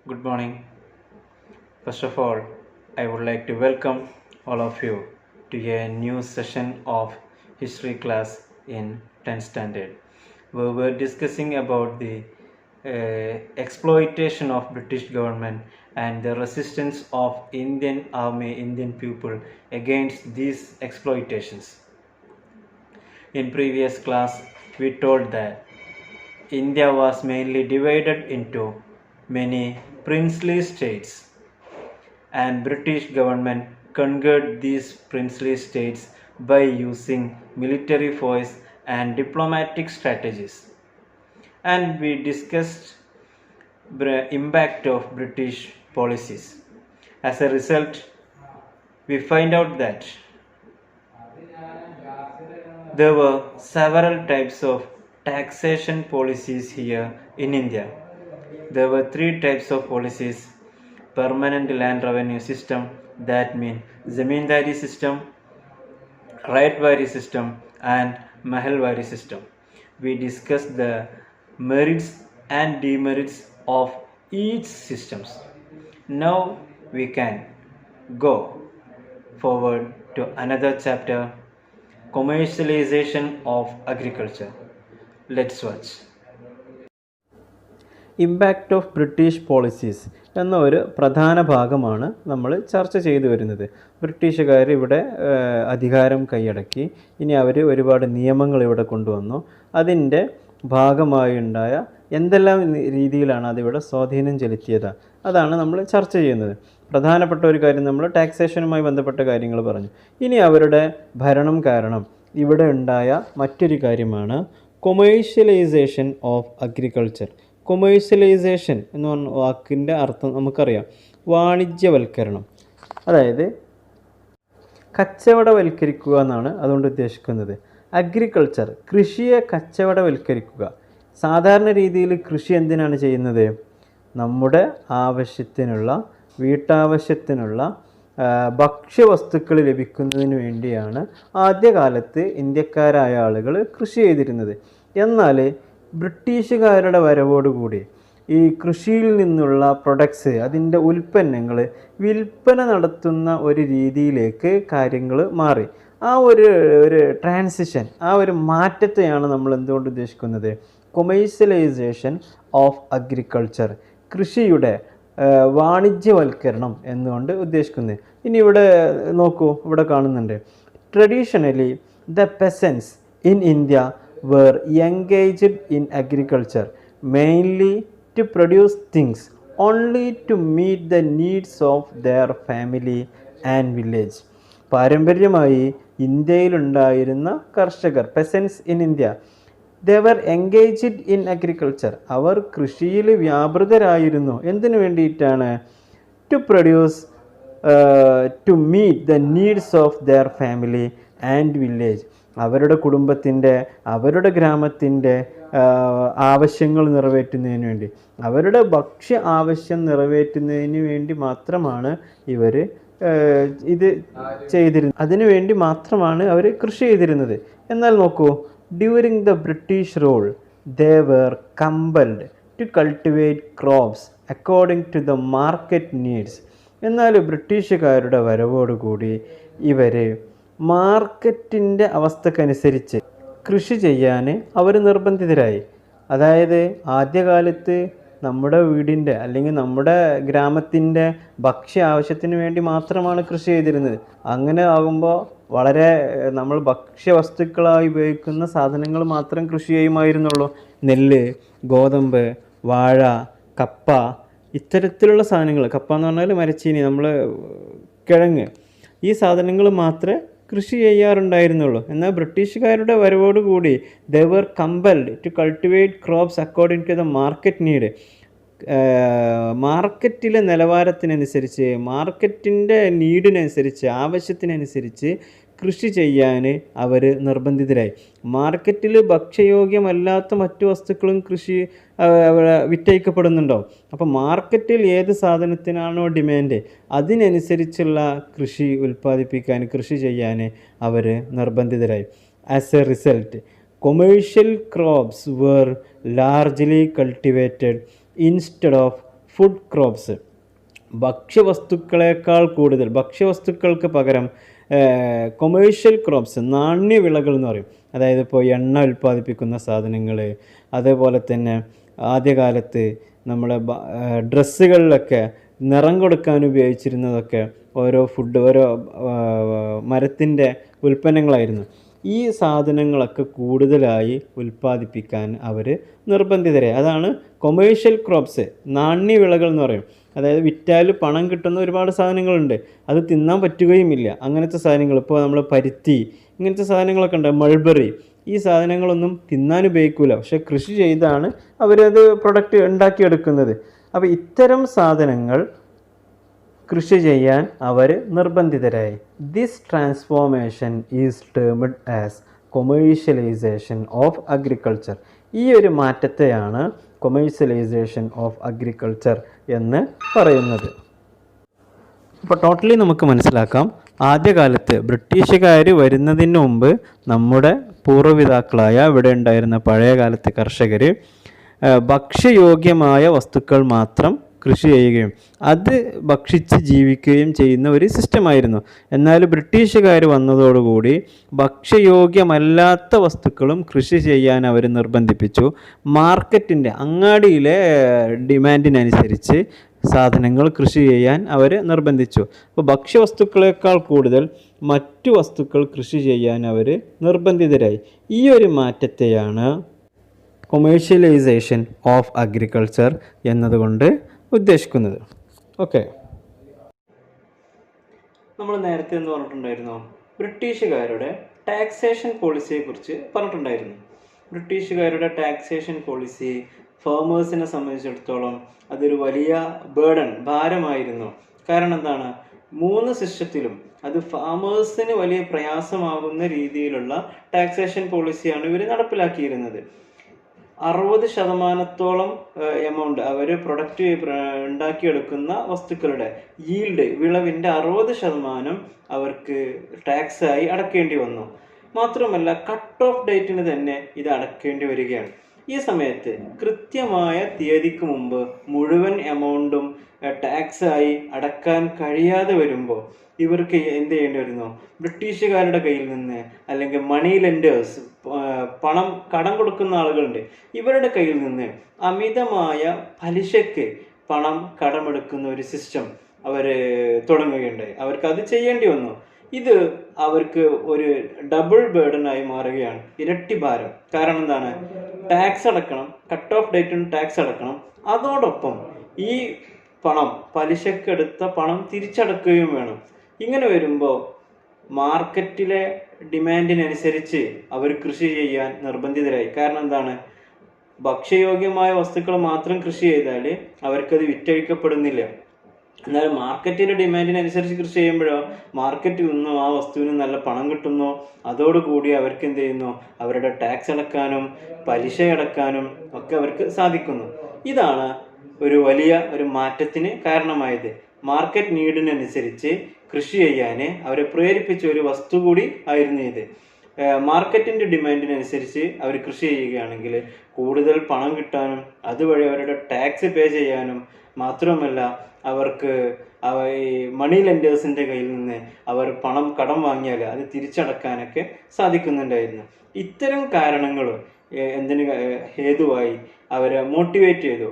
Good morning. First of all, I would like to welcome all of you to a new session of history class in 10th standard. We were discussing about the exploitation of British government and the resistance of Indian army, Indian people against these exploitations. In previous class, we told that India was mainly divided into many princely states, and British government conquered these princely states by using military force and diplomatic strategies. And we discussed the impact of British policies. As a result, we find out that there were several types of taxation policies here in India. There were three types of policies: permanent land revenue system, that means zamindari system, Raitwari system, and Mahalwari system. We discussed the merits and demerits of each systems. Now we can go forward to another chapter: commercialization of agriculture. Let's watch. Impact of British policies എന്ന ഒരു പ്രധാന ഭാഗമാണ് നമ്മൾ ചർച്ച ചെയ്തു വരുന്നത്. ബ്രിട്ടീഷുകാർ ഇവിടെ അധികാരം കൈയടക്കി. ഇനി അവർ ഒരുപാട് നിയമങ്ങൾ ഇവിടെ കൊണ്ടുവന്നു. അതിൻ്റെ ഭാഗമായി ഉണ്ടായ എന്തെല്ലാം രീതിയിലാണ് അതിവിടെ സ്വാധീനം ചെലുത്തിയത്, അതാണ് നമ്മൾ ചർച്ച ചെയ്യുന്നത്. പ്രധാനപ്പെട്ട ഒരു കാര്യം നമ്മൾ ടാക്സേഷനുമായി ബന്ധപ്പെട്ട കാര്യങ്ങൾ പറഞ്ഞു. ഇനി അവരുടെ ഭരണം കാരണം ഇവിടെ ഉണ്ടായ മറ്റൊരു കാര്യമാണ് കൊമേഴ്ഷ്യലൈസേഷൻ ഓഫ് അഗ്രികൾച്ചർ. കൊമേഴ്ഷ്യലൈസേഷൻ എന്ന് പറഞ്ഞ വാക്കിൻ്റെ അർത്ഥം നമുക്കറിയാം, വാണിജ്യവൽക്കരണം, അതായത് കച്ചവടവൽക്കരിക്കുക എന്നാണ് അതുകൊണ്ട് ഉദ്ദേശിക്കുന്നത്. അഗ്രികൾച്ചർ, കൃഷിയെ കച്ചവടവൽക്കരിക്കുക. സാധാരണ രീതിയിൽ കൃഷി എന്തിനാണ് ചെയ്യുന്നത്? നമ്മുടെ ആവശ്യത്തിനുള്ള, വീട്ടാവശ്യത്തിനുള്ള ഭക്ഷ്യവസ്തുക്കൾ ലഭിക്കുന്നതിന് വേണ്ടിയാണ് ആദ്യകാലത്ത് ഇന്ത്യക്കാരായ ആളുകൾ കൃഷി ചെയ്തിരുന്നത്. എന്നാൽ ബ്രിട്ടീഷുകാരുടെ വരവോടുകൂടി ഈ കൃഷിയിൽ നിന്നുള്ള പ്രൊഡക്ട്സ്, അതിൻ്റെ ഉൽപ്പന്നങ്ങൾ വിൽപ്പന നടത്തുന്ന ഒരു രീതിയിലേക്ക് കാര്യങ്ങൾ മാറി. ആ ഒരു ട്രാൻസിഷൻ, ആ ഒരു മാറ്റത്തെയാണ് നമ്മൾ എന്തുകൊണ്ട് ഉദ്ദേശിക്കുന്നത്? കൊമേഴ്സ്യലൈസേഷൻ ഓഫ് അഗ്രികൾച്ചർ, കൃഷിയുടെ വാണിജ്യവൽക്കരണം എന്നുകൊണ്ട് ഉദ്ദേശിക്കുന്നത്. ഇനി ഇവിടെ നോക്കൂ, ഇവിടെ കാണുന്നുണ്ട്, traditionally the പെസൻസ് in India were engaged in agriculture mainly to produce things only to meet the needs of their family and village. പാരമ്പര്യമായി ഇന്ത്യയിലുണ്ടായിരുന്ന കർഷകർ, പെസൻസ് in India, they were engaged in agriculture, അവർ കൃഷിയിൽ വ്യാപൃതരായിരുന്നു. എന്തിനു വേണ്ടിയിട്ടാണ്? to produce to meet the needs of their family and village, അവരുടെ കുടുംബത്തിൻ്റെ, അവരുടെ ഗ്രാമത്തിൻ്റെ ആവശ്യങ്ങൾ നിറവേറ്റുന്നതിന് വേണ്ടി, അവരുടെ ഭക്ഷ്യ ആവശ്യം നിറവേറ്റുന്നതിന് വേണ്ടി മാത്രമാണ് ഇവർ ഇത് ചെയ്തിരുന്നത്. അതിനു വേണ്ടി മാത്രമാണ് അവർ കൃഷി ചെയ്തിരുന്നത്. എന്നാൽ നോക്കൂ, during the British rule they were compelled to cultivate crops according to the market needs. എന്നാൽ ബ്രിട്ടീഷുകാരുടെ വരവോടുകൂടി ഇവർ മാർക്കറ്റിൻ്റെ അവസ്ഥക്കനുസരിച്ച് കൃഷി ചെയ്യാൻ അവർ നിർബന്ധിതരായി. അതായത് ആദ്യകാലത്ത് നമ്മുടെ വീടിൻ്റെ അല്ലെങ്കിൽ നമ്മുടെ ഗ്രാമത്തിൻ്റെ ഭക്ഷ്യ ആവശ്യത്തിന് വേണ്ടി മാത്രമാണ് കൃഷി ചെയ്തിരുന്നത്. അങ്ങനെ ആകുമ്പോൾ വളരെ നമ്മൾ ഭക്ഷ്യവസ്തുക്കളായി ഉപയോഗിക്കുന്ന സാധനങ്ങൾ മാത്രം കൃഷി ചെയ്യുമായിരുന്നുള്ളൂ. നെല്ല്, ഗോതമ്പ്, വാഴ, കപ്പ, ഇത്തരത്തിലുള്ള സാധനങ്ങൾ. കപ്പ എന്ന് പറഞ്ഞാൽ മരച്ചീനി, നമ്മൾ കിഴങ്ങ്, ഈ സാധനങ്ങൾ മാത്രമേ കൃഷി ചെയ്യാറുണ്ടായിരുന്നുള്ളൂ. എന്നാൽ ബ്രിട്ടീഷുകാരുടെ വരവോടുകൂടി they were compelled to cultivate crops according to the market need. മാർക്കറ്റിലെ നിലവാരത്തിനനുസരിച്ച്, മാർക്കറ്റിൻ്റെ നീഡിനനുസരിച്ച്, ആവശ്യത്തിനനുസരിച്ച് കൃഷി ചെയ്യാൻ അവർ നിർബന്ധിതരായി. മാർക്കറ്റിൽ ഭക്ഷ്യയോഗ്യമല്ലാത്ത മറ്റു വസ്തുക്കളും കൃഷി വിറ്റഴിക്കപ്പെടുന്നുണ്ടാവും. അപ്പോൾ മാർക്കറ്റിൽ ഏത് സാധനത്തിനാണോ ഡിമാൻഡ് അതിനനുസരിച്ചുള്ള കൃഷി ഉൽപ്പാദിപ്പിക്കാൻ, കൃഷി ചെയ്യാൻ അവർ നിർബന്ധിതരായി. As a result commercial crops were largely cultivated instead of food crops. ഭക്ഷ്യവസ്തുക്കളേക്കാൾ കൂടുതൽ, ഭക്ഷ്യവസ്തുക്കൾക്ക് പകരം കൊമേഴ്ഷ്യൽ ക്രോപ്സ്, നാണ്യവിളകൾ എന്ന് പറയും. അതായത് ഇപ്പോൾ എണ്ണ ഉൽപ്പാദിപ്പിക്കുന്ന സാധനങ്ങൾ, അതേപോലെ തന്നെ ആദ്യകാലത്ത് നമ്മുടെ ഡ്രസ്സുകളിലൊക്കെ നിറം കൊടുക്കാൻ ഉപയോഗിച്ചിരുന്നതൊക്കെ ഓരോ മരത്തിൻ്റെ ഉൽപ്പന്നങ്ങളായിരുന്നു. ഈ സാധനങ്ങളൊക്കെ കൂടുതലായി ഉൽപ്പാദിപ്പിക്കാൻ അവർ നിർബന്ധിതരായി. അതാണ് കൊമേഴ്ഷ്യൽ ക്രോപ്സ്, നാണ്യവിളകൾ എന്ന് പറയും. അതായത് വിറ്റാൽ പണം കിട്ടുന്ന ഒരുപാട് സാധനങ്ങളുണ്ട്, അത് തിന്നാൻ പറ്റുകയുമില്ല. അങ്ങനത്തെ സാധനങ്ങൾ, ഇപ്പോൾ നമ്മൾ പരുത്തി, ഇങ്ങനത്തെ സാധനങ്ങളൊക്കെ ഉണ്ട്, മൾബറി, ഈ സാധനങ്ങളൊന്നും തിന്നാൻ ഉപയോഗിക്കില്ല, പക്ഷെ കൃഷി ചെയ്താണ് അവരത് പ്രൊഡക്റ്റ് ഉണ്ടാക്കിയെടുക്കുന്നത്. അപ്പോൾ ഇത്തരം സാധനങ്ങൾ കൃഷി ചെയ്യാൻ അവർ നിർബന്ധിതരായി. This transformation is termed as commercialisation of agriculture. ഈ ഒരു മാറ്റത്തെയാണ് കൊമേഴ്ഷ്യലൈസേഷൻ ഓഫ് അഗ്രികൾച്ചർ എന്ന് പറയുന്നത്. അപ്പോൾ ടോട്ടലി നമുക്ക് മനസ്സിലാക്കാം, ആദ്യകാലത്ത് ബ്രിട്ടീഷുകാർ വരുന്നതിന് മുമ്പ് നമ്മുടെ പൂർവ്വപിതാക്കളായ ഇവിടെ ഉണ്ടായിരുന്ന പഴയ കാലത്ത് കർഷകർ ഭക്ഷ്യയോഗ്യമായ വസ്തുക്കൾ മാത്രം കൃഷി ചെയ്യുകയും അത് ഭക്ഷിച്ച് ജീവിക്കുകയും ചെയ്യുന്ന ഒരു സിസ്റ്റമായിരുന്നു. എന്നാൽ ബ്രിട്ടീഷുകാർ വന്നതോടുകൂടി ഭക്ഷ്യയോഗ്യമല്ലാത്ത വസ്തുക്കളും കൃഷി ചെയ്യാൻ അവർ നിർബന്ധിപ്പിച്ചു. മാർക്കറ്റിൻ്റെ, അങ്ങാടിയിലെ ഡിമാൻഡിനനുസരിച്ച് സാധനങ്ങൾ കൃഷി ചെയ്യാൻ അവർ നിർബന്ധിച്ചു. അപ്പോൾ ഭക്ഷ്യവസ്തുക്കളേക്കാൾ കൂടുതൽ മറ്റു വസ്തുക്കൾ കൃഷി ചെയ്യാൻ അവർ നിർബന്ധിതരായി. ഈ ഒരു മാറ്റത്തെയാണ് കൊമേഴ്ഷ്യലൈസേഷൻ ഓഫ് അഗ്രികൾച്ചർ എന്നതുകൊണ്ട് ഉദ്ദേശിക്കുന്നത്. ഓക്കെ, നമ്മൾ നേരത്തെ എന്ന് പറഞ്ഞിട്ടുണ്ടായിരുന്നു, ബ്രിട്ടീഷുകാരുടെ ടാക്സേഷൻ പോളിസിയെക്കുറിച്ച് പറഞ്ഞിട്ടുണ്ടായിരുന്നു. ബ്രിട്ടീഷുകാരുടെ ടാക്സേഷൻ പോളിസി ഫാമേഴ്സിനെ സംബന്ധിച്ചിടത്തോളം അതൊരു വലിയ ഭാരമായിരുന്നു. കാരണം എന്താണ്, 3 സിസ്റ്റത്തിലും അത് ഫാമേഴ്സിന് വലിയ പ്രയാസമാകുന്ന രീതിയിലുള്ള ടാക്സേഷൻ പോളിസിയാണ് ഇവർ നടപ്പിലാക്കിയിരുന്നത്. 60% എമൗണ്ട് അവർ പ്രൊഡക്റ്റ് ഉണ്ടാക്കിയെടുക്കുന്ന വസ്തുക്കളുടെ ഈൽഡ്, വിളവിൻ്റെ 60% അവർക്ക് ടാക്സായി അടക്കേണ്ടി വന്നു. മാത്രമല്ല കട്ട് ഓഫ് ഡേറ്റിന് തന്നെ ഇത് അടക്കേണ്ടി വരികയാണ്. ഈ സമയത്ത് കൃത്യമായ തീയതിക്ക് മുമ്പ് മുഴുവൻ എമൗണ്ടും ടാക്സായി അടക്കാൻ കഴിയാതെ വരുമ്പോൾ ഇവർക്ക് എന്ത് ചെയ്യേണ്ടി വരുന്നു, ബ്രിട്ടീഷുകാരുടെ കയ്യിൽ നിന്ന്, അല്ലെങ്കിൽ മണി ലെൻഡേഴ്സ്, കടം കൊടുക്കുന്ന ആളുകളുണ്ട്, ഇവരുടെ കയ്യിൽ നിന്ന് അമിതമായ പലിശയ്ക്ക് പണം കടമെടുക്കുന്ന ഒരു സിസ്റ്റം അവർ തുടങ്ങുകയുണ്ടായി. അവർക്ക് അത് ചെയ്യേണ്ടി വന്നു. ഇത് അവർക്ക് ഒരു ഡബിൾ ബേർഡനായി മാറുകയാണ്, ഇരട്ടി ഭാരം. കാരണം എന്താണ്, ടാക്സ് അടക്കണം, കട്ട് ഓഫ് ഡേറ്റിന് ടാക്സ് അടക്കണം, അതോടൊപ്പം ഈ പണം, പലിശക്കെടുത്ത പണം തിരിച്ചടക്കുകയും വേണം. ഇങ്ങനെ വരുമ്പോൾ മാർക്കറ്റിലെ ഡിമാൻഡിനനുസരിച്ച് അവർ കൃഷി ചെയ്യാൻ നിർബന്ധിതരായി. കാരണം എന്താണ്, ഭക്ഷ്യയോഗ്യമായ വസ്തുക്കൾ മാത്രം കൃഷി ചെയ്താൽ അവർക്കത് വിറ്റഴിക്കപ്പെടുന്നില്ല. എന്നാൽ മാർക്കറ്റിൻ്റെ ഡിമാൻഡിനനുസരിച്ച് കൃഷി ചെയ്യുമ്പോഴോ മാർക്കറ്റിൽ നിന്നും ആ വസ്തുവിന് നല്ല പണം കിട്ടുന്നു. അതോടുകൂടി അവർക്ക് എന്ത് ചെയ്യുന്നു, അവരുടെ ടാക്സ് അടക്കാനും പലിശ അടക്കാനും ഒക്കെ അവർക്ക് സാധിക്കുന്നു. ഇതാണ് ഒരു വലിയ മാറ്റത്തിന് കാരണമായത്. മാർക്കറ്റ് നീഡിനനുസരിച്ച് കൃഷി ചെയ്യാൻ അവരെ പ്രേരിപ്പിച്ച ഒരു വസ്തു കൂടി ആയിരുന്നു ഇത്. മാർക്കറ്റിൻ്റെ ഡിമാൻഡിനനുസരിച്ച് അവർ കൃഷി ചെയ്യുകയാണെങ്കിൽ കൂടുതൽ പണം കിട്ടാനും അതുവഴി അവരുടെ ടാക്സ് പേ ചെയ്യാനും, മാത്രമല്ല അവർക്ക് ഈ മണി ലെൻഡേഴ്സിൻ്റെ കയ്യിൽ നിന്ന് അവർ പണം കടം വാങ്ങിയാൽ അത് തിരിച്ചടക്കാനൊക്കെ സാധിക്കുന്നുണ്ടായിരുന്നു. ഇത്തരം കാരണങ്ങൾ എന്തിന് ഹേതുവായി അവരെ മോട്ടിവേറ്റ് ചെയ്തു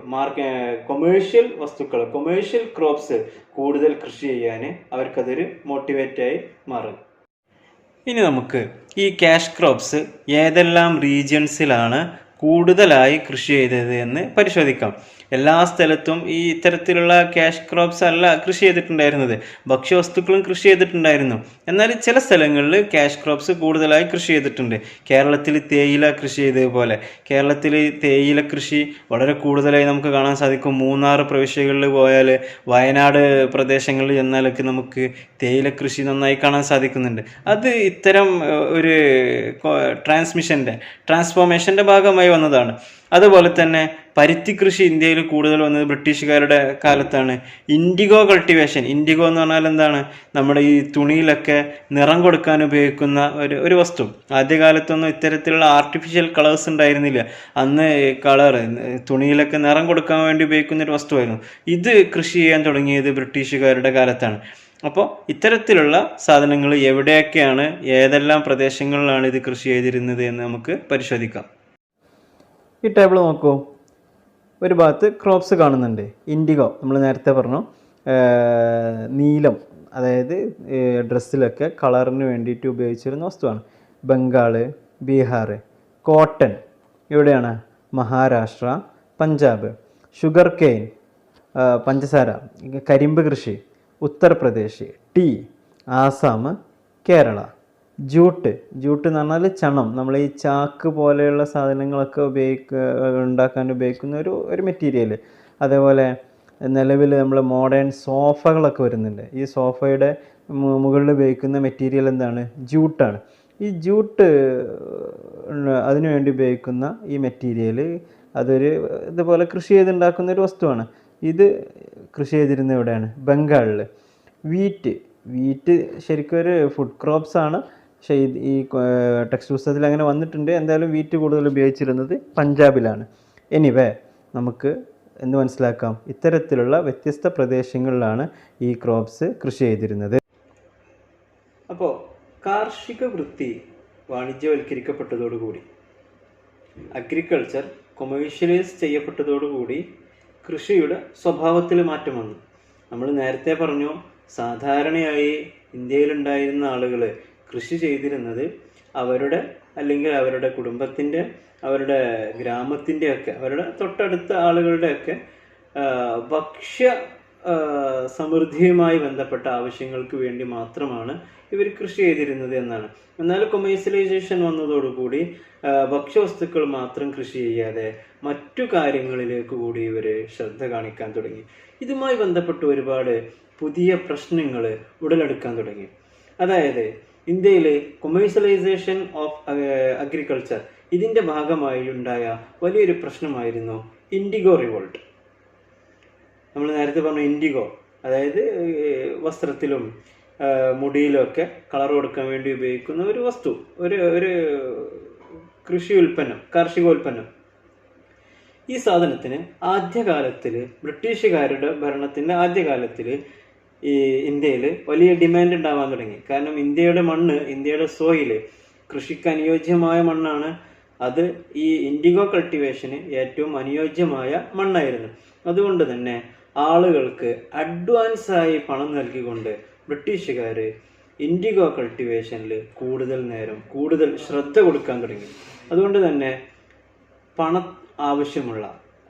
കൊമേഴ്ഷ്യൽ വസ്തുക്കൾ, കൊമേഴ്ഷ്യൽ ക്രോപ്സ് കൂടുതൽ കൃഷി ചെയ്യാൻ അവർക്കതൊരു മോട്ടിവേറ്റായി മാറും. ഇനി നമുക്ക് ഈ ക്യാഷ് ക്രോപ്സ് ഏതെല്ലാം റീജിയൻസിലാണ് കൂടുതലായി കൃഷി ചെയ്തത് എന്ന് പരിശോധിക്കാം. എല്ലാ സ്ഥലത്തും ഈ ഇത്തരത്തിലുള്ള ക്യാഷ് ക്രോപ്സ് അല്ല കൃഷി ചെയ്തിട്ടുണ്ടായിരുന്നത്, ഭക്ഷ്യവസ്തുക്കളും കൃഷി ചെയ്തിട്ടുണ്ടായിരുന്നു. എന്നാൽ ചില സ്ഥലങ്ങളിൽ ക്യാഷ് ക്രോപ്സ് കൂടുതലായി കൃഷി ചെയ്തിട്ടുണ്ട്. കേരളത്തിൽ തേയില കൃഷി ചെയ്തതുപോലെ കേരളത്തിൽ തേയില കൃഷി വളരെ കൂടുതലായി നമുക്ക് കാണാൻ സാധിക്കും. മൂന്നാർ പ്രവിശ്യകളിൽ പോയാൽ, വയനാട് പ്രദേശങ്ങളിൽ ചെന്നാലൊക്കെ നമുക്ക് തേയില കൃഷി നന്നായി കാണാൻ സാധിക്കുന്നുണ്ട്. അത് ഇത്തരം ഒരു ട്രാൻസ്ഫോർമേഷൻ്റെ ഭാഗമായി ഉണ്ടായി വന്നതാണ്. അതുപോലെ തന്നെ പരുത്തി കൃഷി ഇന്ത്യയിൽ കൂടുതൽ വന്നത് ബ്രിട്ടീഷുകാരുടെ കാലത്താണ്. ഇൻഡിഗോ കൾട്ടിവേഷൻ, ഇൻഡിഗോ എന്ന് പറഞ്ഞാൽ എന്താണ്, നമ്മുടെ ഈ തുണിയിലൊക്കെ നിറം കൊടുക്കാൻ ഉപയോഗിക്കുന്ന ഒരു വസ്തു. ആദ്യകാലത്തൊന്നും ഇത്തരത്തിലുള്ള ആർട്ടിഫിഷ്യൽ കളേഴ്സ് ഉണ്ടായിരുന്നില്ല. അന്ന് കളർ തുണിയിലൊക്കെ നിറം കൊടുക്കാൻ വേണ്ടി ഉപയോഗിക്കുന്ന ഒരു വസ്തുവായിരുന്നു. ഇത് കൃഷി ചെയ്യാൻ തുടങ്ങിയത് ബ്രിട്ടീഷുകാരുടെ കാലത്താണ്. അപ്പോൾ ഇത്തരത്തിലുള്ള സാധനങ്ങൾ എവിടെയൊക്കെയാണ്, ഏതെല്ലാം പ്രദേശങ്ങളിലാണ് ഇത് കൃഷി ചെയ്തിരുന്നത് എന്ന് നമുക്ക് പരിശോധിക്കാം. ഈ ടേബിൾ നോക്കൂ. ഒരു ഭാഗത്ത് ക്രോപ്സ് കാണുന്നുണ്ട്. ഇൻഡിഗോ നമ്മൾ നേരത്തെ പറഞ്ഞു, നീലം, അതായത് ഡ്രസ്സിലൊക്കെ കളറിന് വേണ്ടിയിട്ട് ഉപയോഗിച്ചിരുന്ന വസ്തുവാണ്. ബംഗാൾ, ബീഹാർ. കോട്ടൺ എവിടെയാണ്? മഹാരാഷ്ട്ര, പഞ്ചാബ്. ഷുഗർ കെയിൻ, പഞ്ചസാര, കരിമ്പ് കൃഷി Uttar Pradesh. Tea Assam, Kerala. Jute, jute എന്ന് പറഞ്ഞാൽ ചണം, നമ്മൾ ഈ ചാക്ക് പോലെയുള്ള സാധനങ്ങളൊക്കെ ഉണ്ടാക്കാൻ ഉപയോഗിക്കുന്ന ഒരു മെറ്റീരിയൽ. അതേപോലെ നിലവിൽ നമ്മൾ മോഡേൺ സോഫകളൊക്കെ വരുന്നുണ്ട്. ഈ സോഫയുടെ മുകളിൽ ഉപയോഗിക്കുന്ന മെറ്റീരിയൽ എന്താണ്? ജൂട്ടാണ്. ഈ ജൂട്ട് അതിനു വേണ്ടി ഉപയോഗിക്കുന്ന ഈ മെറ്റീരിയൽ ഇതുപോലെ കൃഷി ചെയ്തുണ്ടാക്കുന്ന ഒരു വസ്തുവാണ്. ഇത് കൃഷി ചെയ്തിരുന്നത് എവിടെയാണ്? ബംഗാളിൽ. വീറ്റ് ശരിക്കും ഒരു ഫുഡ് ക്രോപ്സ് ആണ്. പക്ഷേ ഈ ടെക്സ്റ്റ് പുസ്തകത്തിൽ അങ്ങനെ വന്നിട്ടുണ്ട്. എന്തായാലും വീറ്റ് കൂടുതൽ ഉപയോഗിച്ചിരുന്നത് പഞ്ചാബിലാണ്. എനിവേ നമുക്ക് എന്ത് മനസ്സിലാക്കാം? ഇത്തരത്തിലുള്ള വ്യത്യസ്ത പ്രദേശങ്ങളിലാണ് ഈ ക്രോപ്സ് കൃഷി ചെയ്തിരുന്നത്. അപ്പോൾ കാർഷിക വൃത്തി വാണിജ്യവൽക്കരിക്കപ്പെട്ടതോടുകൂടി, അഗ്രികൾച്ചർ കൊമേഴ്ഷ്യലൈസ് ചെയ്യപ്പെട്ടതോടുകൂടി കൃഷിയുടെ സ്വഭാവത്തിൽ മാറ്റം വന്നു. നമ്മൾ നേരത്തെ പറഞ്ഞു, സാധാരണയായി ഇന്ത്യയിലുണ്ടായിരുന്ന ആളുകൾ കൃഷി ചെയ്തിരുന്നത് അവരുടെ കുടുംബത്തിൻ്റെ, അവരുടെ ഗ്രാമത്തിൻ്റെയൊക്കെ, അവരുടെ തൊട്ടടുത്ത ആളുകളുടെയൊക്കെ ഭക്ഷ്യ സമൃദ്ധിയുമായി ബന്ധപ്പെട്ട ആവശ്യങ്ങൾക്ക് വേണ്ടി മാത്രമാണ് ഇവർ കൃഷി ചെയ്തിരുന്നത് എന്നാണ്. എന്നാൽ കൊമേഴ്സ്യലൈസേഷൻ വന്നതോടുകൂടി ഭക്ഷ്യവസ്തുക്കൾ മാത്രം കൃഷി ചെയ്യാതെ മറ്റു കാര്യങ്ങളിലേക്ക് കൂടി ഇവർ ശ്രദ്ധ കാണിക്കാൻ തുടങ്ങി. ഇതുമായി ബന്ധപ്പെട്ട് ഒരുപാട് പുതിയ പ്രശ്നങ്ങൾ ഉടലെടുക്കാൻ തുടങ്ങി. അതായത് ഇന്ത്യയിൽ കൊമേഴ്സ്യലൈസേഷൻ ഓഫ് അഗ്രികൾച്ചർ, ഇതിൻ്റെ ഭാഗമായി ഉണ്ടായ വലിയൊരു പ്രശ്നമായിരുന്നു ഇൻഡിഗോ റിവോൾട്ട്. നമ്മൾ നേരത്തെ പറഞ്ഞു ഇൻഡിഗോ, അതായത് വസ്ത്രത്തിലും മുടിയിലൊക്കെ കളർ കൊടുക്കാൻ വേണ്ടി ഉപയോഗിക്കുന്ന ഒരു വസ്തു, ഒരു കൃഷി ഉൽപ്പന്നം, കാർഷികോൽപ്പന്നം. ഈ സാധനത്തിന് ആദ്യകാലത്തിൽ, ബ്രിട്ടീഷുകാരുടെ ഭരണത്തിൻ്റെ ആദ്യകാലത്തിൽ ഈ ഇന്ത്യയിൽ വലിയ ഡിമാൻഡ് ഉണ്ടാവാൻ തുടങ്ങി. കാരണം ഇന്ത്യയുടെ മണ്ണ്, ഇന്ത്യയുടെ സോയിൽ കൃഷിക്ക് അനുയോജ്യമായ മണ്ണാണ്. അത് ഈ ഇൻഡിഗോ കൾട്ടിവേഷന് ഏറ്റവും അനുയോജ്യമായ മണ്ണായിരുന്നു. അതുകൊണ്ട് തന്നെ ആളുകൾക്ക് അഡ്വാൻസായി പണം നൽകിക്കൊണ്ട് ബ്രിട്ടീഷുകാർ ഇൻഡിഗോ കൾട്ടിവേഷനിൽ കൂടുതൽ ശ്രദ്ധ കൊടുക്കാൻ തുടങ്ങി. അതുകൊണ്ട് തന്നെ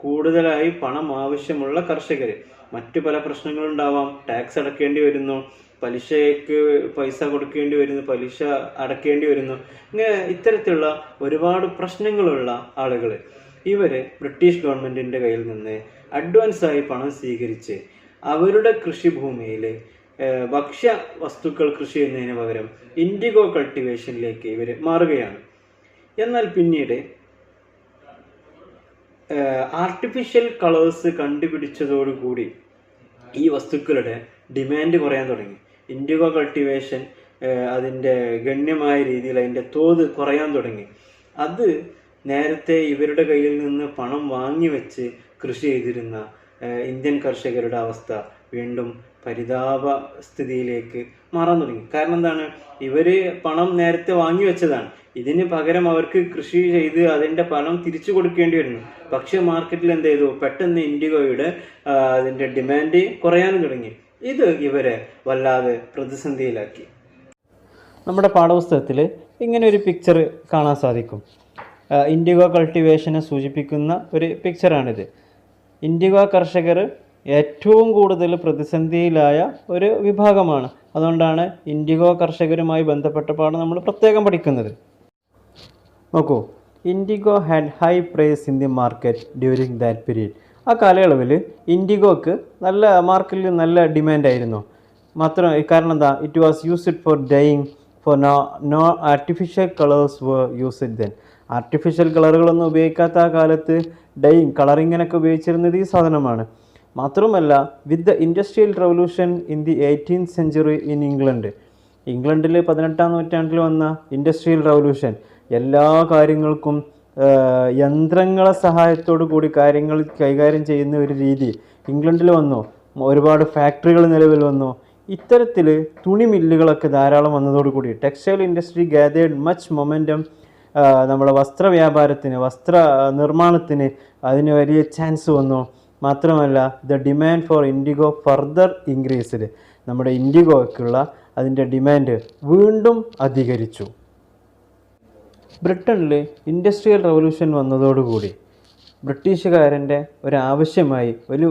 കൂടുതലായി പണം ആവശ്യമുള്ള കർഷകർ, മറ്റു പല പ്രശ്നങ്ങളുണ്ടാവാം. ടാക്സ് അടക്കേണ്ടി വരുന്നു, പലിശയ്ക്ക് പൈസ കൊടുക്കേണ്ടി വരുന്നു, പലിശ അടക്കേണ്ടി വരുന്നു. ഇങ്ങനെ ഇത്തരത്തിലുള്ള ഒരുപാട് പ്രശ്നങ്ങളുള്ള ആളുകൾ ഇവര് ബ്രിട്ടീഷ് ഗവൺമെന്റിന്റെ കയ്യിൽ നിന്ന് അഡ്വാൻസായി പണം സ്വീകരിച്ച് അവരുടെ കൃഷിഭൂമിയിൽ ഭക്ഷ്യ വസ്തുക്കൾ കൃഷി ചെയ്യുന്നതിന് പകരം ഇൻഡിഗോ കൾട്ടിവേഷനിലേക്ക് ഇവർ മാറുകയാണ്. എന്നാൽ പിന്നീട് ആർട്ടിഫിഷ്യൽ കളേഴ്സ് കണ്ടുപിടിച്ചതോടുകൂടി ഈ വസ്തുക്കളുടെ ഡിമാൻഡ് കുറയാൻ തുടങ്ങി. ഇൻഡിഗോ കൾട്ടിവേഷൻ അതിൻ്റെ ഗണ്യമായ രീതിയിൽ അതിൻ്റെ തോത് കുറയാൻ തുടങ്ങി. അത് നേരത്തെ ഇവരുടെ കയ്യിൽ നിന്ന് പണം വാങ്ങിവെച്ച് കൃഷി ചെയ്തിരുന്ന ഇന്ത്യൻ കർഷകരുടെ അവസ്ഥ വീണ്ടും പരിതാപ സ്ഥിതിയിലേക്ക് മാറാൻ തുടങ്ങി. കാരണം എന്താണ്? ഇവര് പണം നേരത്തെ വാങ്ങി വെച്ചതാണ്. ഇതിന് പകരം അവർക്ക് കൃഷി ചെയ്ത് അതിന്റെ പണം തിരിച്ചു കൊടുക്കേണ്ടി വരുന്നു. പക്ഷേ മാർക്കറ്റിൽ എന്ത് ചെയ്തു? പെട്ടെന്ന് ഇൻഡിഗോയുടെ അതിന്റെ ഡിമാൻഡ് കുറയാനും തുടങ്ങി. ഇത് ഇവരെ വല്ലാതെ പ്രതിസന്ധിയിലാക്കി. നമ്മുടെ പാഠപുസ്തകത്തിൽ ഇങ്ങനെ ഒരു പിക്ചർ കാണാൻ സാധിക്കും. ഇൻഡിഗോ കൾട്ടിവേഷനെ സൂചിപ്പിക്കുന്ന ഒരു പിക്ചറാണിത്. ഇൻഡിഗോ കർഷകർ ഏറ്റവും കൂടുതൽ പ്രതിസന്ധിയിലായ ഒരു വിഭാഗമാണ്. അതുകൊണ്ടാണ് ഇൻഡിഗോ കർഷകരുമായി ബന്ധപ്പെട്ട പാഠം നമ്മൾ പ്രത്യേകം പഠിക്കുന്നത്. നോക്കൂ, indigo had high price in the market during that period. ആ കാലയളവിൽ ഇൻഡിഗോക്ക് മാർക്കറ്റിൽ നല്ല ഡിമാൻഡായിരുന്നു. കാരണം എന്താ? It was used for dyeing, for no artificial colours were used then. Artificial കളറുകളൊന്നും ഉപയോഗിക്കാത്ത ആ കാലത്ത് കളറിങ്ങിനൊക്കെ ഉപയോഗിച്ചിരുന്നത് ഈ സാധനമാണ്. മാത്രമല്ല, with the industrial revolution in the 18th century ഇൻ ഇംഗ്ലണ്ടിൽ 18-ാം നൂറ്റാണ്ടിൽ വന്ന ഇൻഡസ്ട്രിയൽ റവല്യൂഷൻ എല്ലാ കാര്യങ്ങൾക്കും യന്ത്രങ്ങളെ സഹായത്തോടു കൂടി കാര്യങ്ങൾ കൈകാര്യം ചെയ്യുന്ന ഒരു രീതി ഇംഗ്ലണ്ടിൽ വന്നു. ഒരുപാട് ഫാക്ടറികൾ നിലവിൽ വന്നു. ഇത്തരത്തിൽ തുണി മില്ലുകളൊക്കെ ധാരാളം വന്നതോടുകൂടി textile industry gathered much momentum. നമ്മുടെ വസ്ത്ര വ്യാപാരത്തിന്, വസ്ത്ര നിർമ്മാണത്തിന് അതിന് വലിയ ചാൻസ് വന്നു. മാത്രമല്ല, the demand for IndiGo further increased. നമ്മുടെ ഇൻഡിഗോയ്ക്കുള്ള അതിൻ്റെ ഡിമാൻഡ് വീണ്ടും അധികരിച്ചു. ബ്രിട്ടനിൽ ഇൻഡസ്ട്രിയൽ റവല്യൂഷൻ വന്നതോടുകൂടി ബ്രിട്ടീഷുകാരൻ്റെ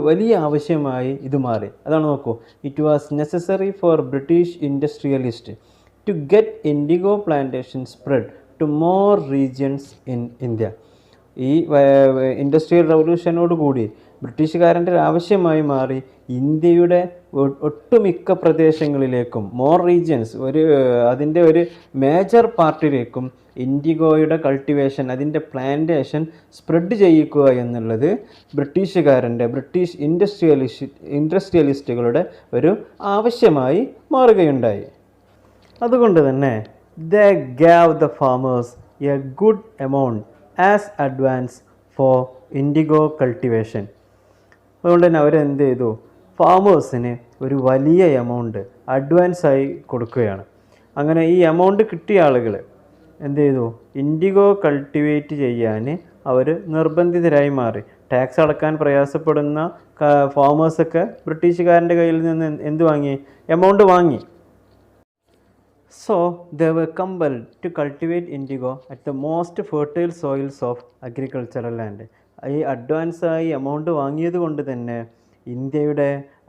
വലിയ ആവശ്യമായി ഇത് മാറി. അതാണ് നോക്കൂ, it was necessary for British industrialist to get indigo plantation spread to more regions in India. ഈ ഇൻഡസ്ട്രിയൽ റവല്യൂഷനോടുകൂടി ബ്രിട്ടീഷുകാരൻ്റെ ഒരു ആവശ്യമായി മാറി ഇന്ത്യയുടെ ഒട്ടുമിക്ക പ്രദേശങ്ങളിലേക്കും, മോർ റീജിയൻസ്, അതിൻ്റെ ഒരു മേജർ പാർട്ടിലേക്കും ഇൻഡിഗോയുടെ കൾട്ടിവേഷൻ, അതിൻ്റെ പ്ലാന്റേഷൻ സ്പ്രെഡ് ചെയ്യിക്കുക എന്നുള്ളത് ബ്രിട്ടീഷ് ഇൻഡസ്ട്രിയലിസ്റ്റുകളുടെ ഒരു ആവശ്യമായി മാറുകയുണ്ടായി. അതുകൊണ്ട് തന്നെ they gave the farmers a good amount as advance for indigo cultivation. അതുകൊണ്ട് തന്നെ അവരെന്ത് ചെയ്തു, ഫാമേഴ്സിന് ഒരു വലിയ എമൗണ്ട് അഡ്വാൻസായി കൊടുക്കുകയാണ്. അങ്ങനെ ഈ എമൗണ്ട് കിട്ടിയ ആളുകൾ എന്ത് ചെയ്തു, ഇൻഡിഗോ കൾട്ടിവേറ്റ് ചെയ്യാൻ അവർ നിർബന്ധിതരായി മാറി. ടാക്സ് അടക്കാൻ പ്രയാസപ്പെടുന്ന ഫാമേഴ്സൊക്കെ ബ്രിട്ടീഷുകാരൻ്റെ കയ്യിൽ നിന്ന് എന്ത് വാങ്ങി, എമൗണ്ട് വാങ്ങി. So they were compelled to cultivate indigo at the most fertile soils of agricultural land. ഈ അഡ്വാൻസായി എമൗണ്ട് വാങ്ങിയത് കൊണ്ട് തന്നെ ഇന്ത്യയുടെ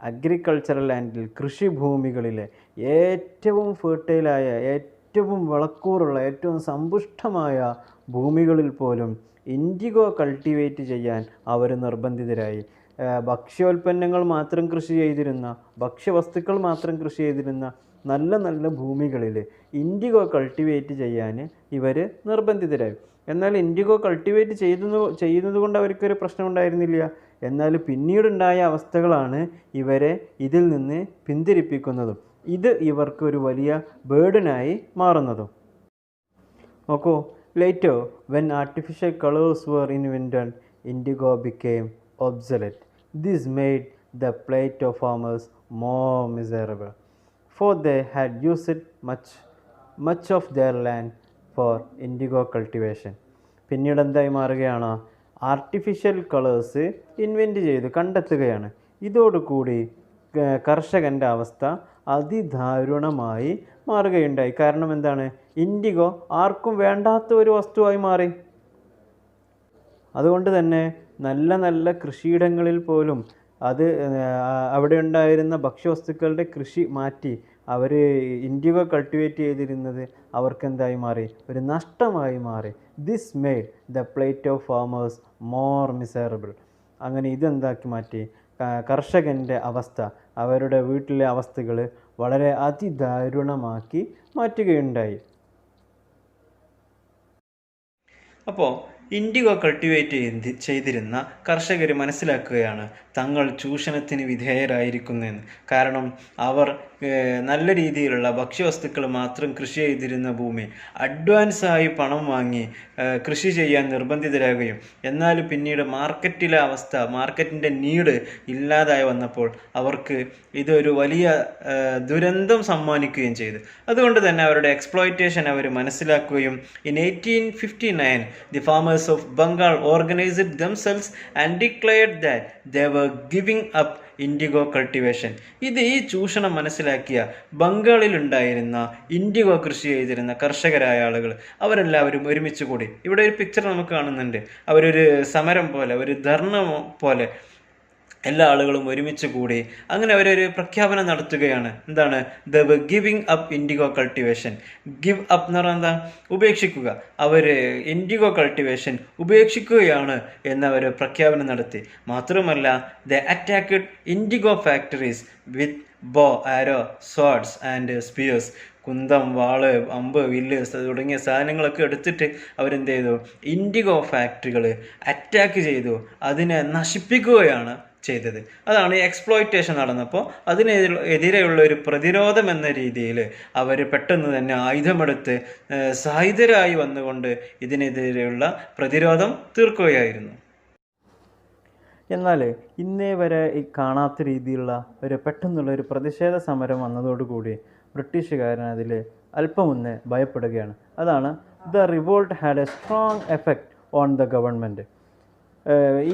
അഗ്രികൾച്ചറൽ ലാൻഡിൽ, കൃഷിഭൂമികളിലെ ഏറ്റവും ഫെർട്ടൈലായ, ഏറ്റവും വിളക്കൂറുള്ള, ഏറ്റവും സമ്പുഷ്ടമായ ഭൂമികളിൽ പോലും ഇൻഡിഗോ കൾട്ടിവേറ്റ് ചെയ്യാൻ അവർ നിർബന്ധിതരായി. ഭക്ഷ്യോൽപ്പന്നങ്ങൾ മാത്രം കൃഷി ചെയ്തിരുന്ന, ഭക്ഷ്യവസ്തുക്കൾ മാത്രം കൃഷി ചെയ്തിരുന്ന നല്ല നല്ല ഭൂമികളിൽ ഇൻഡിഗോ കൾട്ടിവേറ്റ് ചെയ്യാൻ ഇവർ നിർബന്ധിതരായി. എന്നാൽ ഇൻഡിഗോ കൾട്ടിവേറ്റ് ചെയ്യുന്നത് കൊണ്ട് അവർക്കൊരു പ്രശ്നം ഉണ്ടായിരുന്നില്ല. എന്നാൽ പിന്നീടുണ്ടായ അവസ്ഥകളാണ് ഇവരെ ഇതിൽ നിന്ന് പിന്തിരിപ്പിക്കുന്നതും ഇത് ഇവർക്ക് ഒരു വലിയ ബേർഡനായി മാറുന്നതും. നോക്കൂ, later when artificial colors were invented, indigo became obsolete. This made the plight of farmers more miserable, for they had used much of their land for indigo cultivation. പിന്നീട് എന്തായി മാറുകയാണ്, ആർട്ടിഫിഷ്യൽ കളേഴ്സ് കണ്ടെത്തുകയാണ്. ഇതോടുകൂടി കർഷകൻ്റെ അവസ്ഥ അതിദാരുണമായി മാറുകയുണ്ടായി. കാരണം എന്താണ്, ഇൻഡിഗോ ആർക്കും വേണ്ടാത്ത ഒരു വസ്തുവായി മാറി. അതുകൊണ്ട് തന്നെ നല്ല നല്ല കൃഷിയിടങ്ങളിൽ പോലും അവിടെ ഉണ്ടായിരുന്ന ഭക്ഷ്യവസ്തുക്കളുടെ കൃഷി മാറ്റി അവർ ഇൻഡിഗോ കൾട്ടിവേറ്റ് ചെയ്തിരുന്നത് അവർക്കെന്തായി മാറി, ഒരു നഷ്ടമായി മാറി. This made the plate of farmers more miserable. അങ്ങനെ ഇതെന്താക്കി മാറ്റി, കർഷകൻ്റെ അവസ്ഥ, അവരുടെ വീട്ടിലെ അവസ്ഥകൾ വളരെ അതിദാരുണമാക്കി മാറ്റുകയുണ്ടായി. അപ്പോൾ ഇൻഡിഗോ കൾട്ടിവേറ്റ് ചെയ്തിരുന്ന കർഷകർ മനസ്സിലാക്കുകയാണ് തങ്ങൾ ചൂഷണത്തിന് വിധേയരായിരിക്കുന്നതെന്ന്. കാരണം അവർ നല്ല രീതിയിലുള്ള ഭക്ഷ്യവസ്തുക്കൾ മാത്രം കൃഷി ചെയ്തിരുന്ന ഭൂമി അഡ്വാൻസായി പണം വാങ്ങി കൃഷി ചെയ്യാൻ നിർബന്ധിതരാകുകയും എന്നാൽ പിന്നീട് മാർക്കറ്റിൻ്റെ നീഡ് ഇല്ലാതായി വന്നപ്പോൾ അവർക്ക് ഇതൊരു വലിയ ദുരന്തം സമ്മാനിക്കുകയും ചെയ്തു. അതുകൊണ്ട് തന്നെ അവരുടെ എക്സ്പ്ലോയിറ്റേഷൻ അവർ മനസ്സിലാക്കുകയും in 1859 the farmers of Bengal organized themselves and declared that they were giving up IndiGo cultivation. ഈ ചൂഷണം മനസ്സിലാക്കിയ ബംഗാളിലുണ്ടായിരുന്ന ഇൻഡിഗോ കൃഷി ചെയ്തിരുന്ന കർഷകരായ ആളുകൾ അവരെല്ലാവരും ഒരുമിച്ച് കൂടി. ഇവിടെ ഒരു പിക്ചർ നമുക്ക് കാണുന്നുണ്ട്. അവരൊരു സമരം പോലെ, ഒരു ധർണ പോലെ എല്ലാ ആളുകളും ഒരുമിച്ച് കൂടി അങ്ങനെ അവരൊരു പ്രഖ്യാപനം നടത്തുകയാണ്. എന്താണ്, they were giving up indigo cultivation. Give up എന്ന് പറഞ്ഞാൽ എന്താ, ഉപേക്ഷിക്കുക. അവർ ഇൻഡിഗോ കൾട്ടിവേഷൻ ഉപേക്ഷിക്കുകയാണ് എന്നവർ പ്രഖ്യാപനം നടത്തി. മാത്രമല്ല, ദ അറ്റാക്ക്ഡ് ഇൻഡിഗോ ഫാക്ടറീസ് വിത്ത് ബോ, ആരോ, സ്വാർഡ്സ് ആൻഡ് സ്പിയേഴ്സ്. കുന്തം, വാള്, അമ്പ്, വില്ല് തുടങ്ങിയ സാധനങ്ങളൊക്കെ എടുത്തിട്ട് അവരെന്ത് ചെയ്തു? ഇൻഡിഗോ ഫാക്ടറികൾ അറ്റാക്ക് ചെയ്തു, അതിനെ നശിപ്പിക്കുകയാണ് ചെയ്തത്. അതാണ് എക്സ്പ്ലോയിറ്റേഷൻ നടന്നപ്പോൾ അതിനെതിരെയുള്ള ഒരു പ്രതിരോധം എന്ന രീതിയിൽ അവർ പെട്ടെന്ന് തന്നെ ആയുധമെടുത്ത് സായുധരായി വന്നുകൊണ്ട് ഇതിനെതിരെയുള്ള പ്രതിരോധം തീർക്കുകയായിരുന്നു. എന്നാൽ ഇന്നേ വരെ ഈ കാണാത്ത രീതിയിലുള്ള പെട്ടെന്നുള്ള ഒരു പ്രതിഷേധ സമരം വന്നതോടുകൂടി ബ്രിട്ടീഷുകാരൻ അതിൽ അല്പമൊന്ന് ഭയപ്പെടുകയാണ്. അതാണ് the revolt had A strong effect on the government.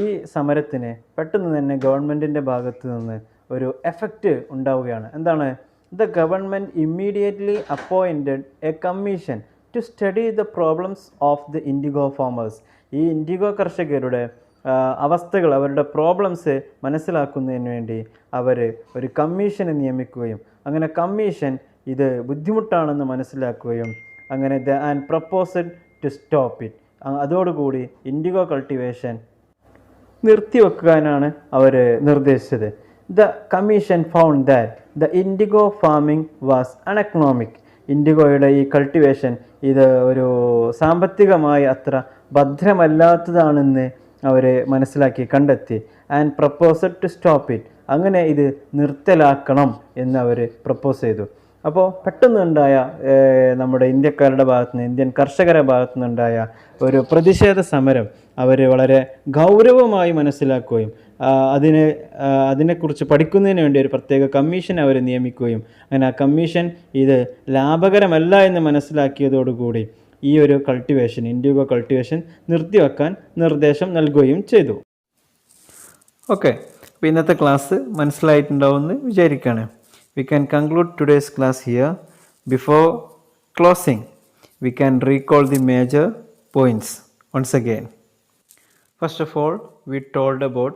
ഈ സമരത്തിന് പെട്ടെന്ന് തന്നെ ഗവൺമെൻറ്റിൻ്റെ ഭാഗത്ത് നിന്ന് ഒരു എഫക്റ്റ് ഉണ്ടാവുകയാണ്. എന്താണ്? The government immediately appointed a commission to study the problems of the indigo farmers. ഈ ഇൻഡിഗോ കർഷകരുടെ അവസ്ഥകൾ, അവരുടെ പ്രോബ്ലംസ് മനസ്സിലാക്കുന്നതിന് വേണ്ടി അവർ ഒരു കമ്മീഷനെ നിയമിക്കുകയും അങ്ങനെ കമ്മീഷൻ ഇത് ബുദ്ധിമുട്ടാണെന്ന് മനസ്സിലാക്കുകയും അങ്ങനെ and proposed to stop it. അതോടുകൂടി ഇൻഡിഗോ കൾട്ടിവേഷൻ നിർത്തിവെക്കാനാണ് അവർ നിർദ്ദേശിച്ചത്. The commission found that the indigo farming was uneconomic. ഇൻഡിഗോയുടെ ഈ കൾട്ടിവേഷൻ ഇത് ഒരു സാമ്പത്തികമായി അത്ര ഭദ്രമല്ലാത്തതാണെന്ന് അവർ മനസ്സിലാക്കി, കണ്ടെത്തി. And proposed to stop it. അങ്ങനെ ഇത് നിർത്തലാക്കണം എന്ന് അവർ പ്രപ്പോസ് ചെയ്തു. അപ്പോൾ പെട്ടെന്നുണ്ടായ നമ്മുടെ ഇന്ത്യക്കാരുടെ ഭാഗത്തുനിന്ന്, ഇന്ത്യൻ കർഷകരുടെ ഭാഗത്തുനിന്നുണ്ടായ ഒരു പ്രതിഷേധ സമരം അവർ വളരെ ഗൗരവമായി മനസ്സിലാക്കുകയും അതിനെക്കുറിച്ച് പഠിക്കുന്നതിന് വേണ്ടി ഒരു പ്രത്യേക കമ്മീഷൻ അവർ നിയമിക്കുകയും അങ്ങനെ ആ കമ്മീഷൻ ഇത് ലാഭകരമല്ല എന്ന് മനസ്സിലാക്കിയതോടുകൂടി ഈ ഒരു കൾട്ടിവേഷൻ, ഇൻഡിഗോ കൾട്ടിവേഷൻ നിർത്തിവെക്കാൻ നിർദ്ദേശം നൽകുകയും ചെയ്തു. ഓക്കെ, അപ്പോൾ ഇന്നത്തെ ക്ലാസ് മനസ്സിലായിട്ടുണ്ടാവുമെന്ന് വിചാരിക്കുകയാണ്. We can conclude today's class here. Before closing, we can recall the major points once again. First of all, we told about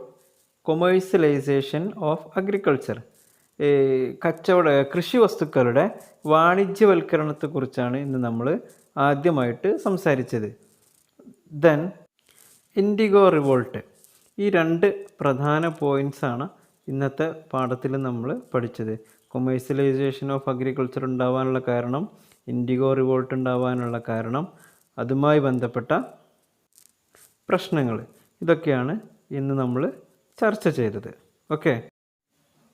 commercialization of agriculture. കൃഷി വസ്തുക്കളുടെ വാണിജ്യവൽക്കരണത്തെക്കുറിച്ചാണ് ഇന്ന് നമ്മൾ ആദ്യമായിട്ട് സംസാരിച്ചത്. Then IndiGo revolt. ഈ രണ്ട് പ്രധാന പോയിൻറ്റ്സാണ് ഇന്നത്തെ പാഠത്തിൽ നമ്മൾ പഠിച്ചത്. കൊമേഴ്സ്യലൈസേഷൻ ഓഫ് അഗ്രികൾച്ചർ ഉണ്ടാവാനുള്ള കാരണം, ഇൻഡിഗോ റിവോൾട്ട് ഉണ്ടാവാനുള്ള കാരണം, അതുമായി ബന്ധപ്പെട്ട പ്രശ്നങ്ങൾ, ഇതൊക്കെയാണ് ഇന്ന് നമ്മൾ ചർച്ച ചെയ്തത്. ഓക്കെ,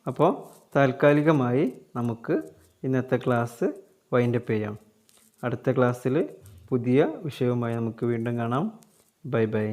അപ്പോൾ താൽക്കാലികമായി നമുക്ക് ഇന്നത്തെ ക്ലാസ് വൈൻഡപ്പ് ചെയ്യാം. അടുത്ത ക്ലാസ്സിൽ പുതിയ വിഷയവുമായി നമുക്ക് വീണ്ടും കാണാം. Bye bye.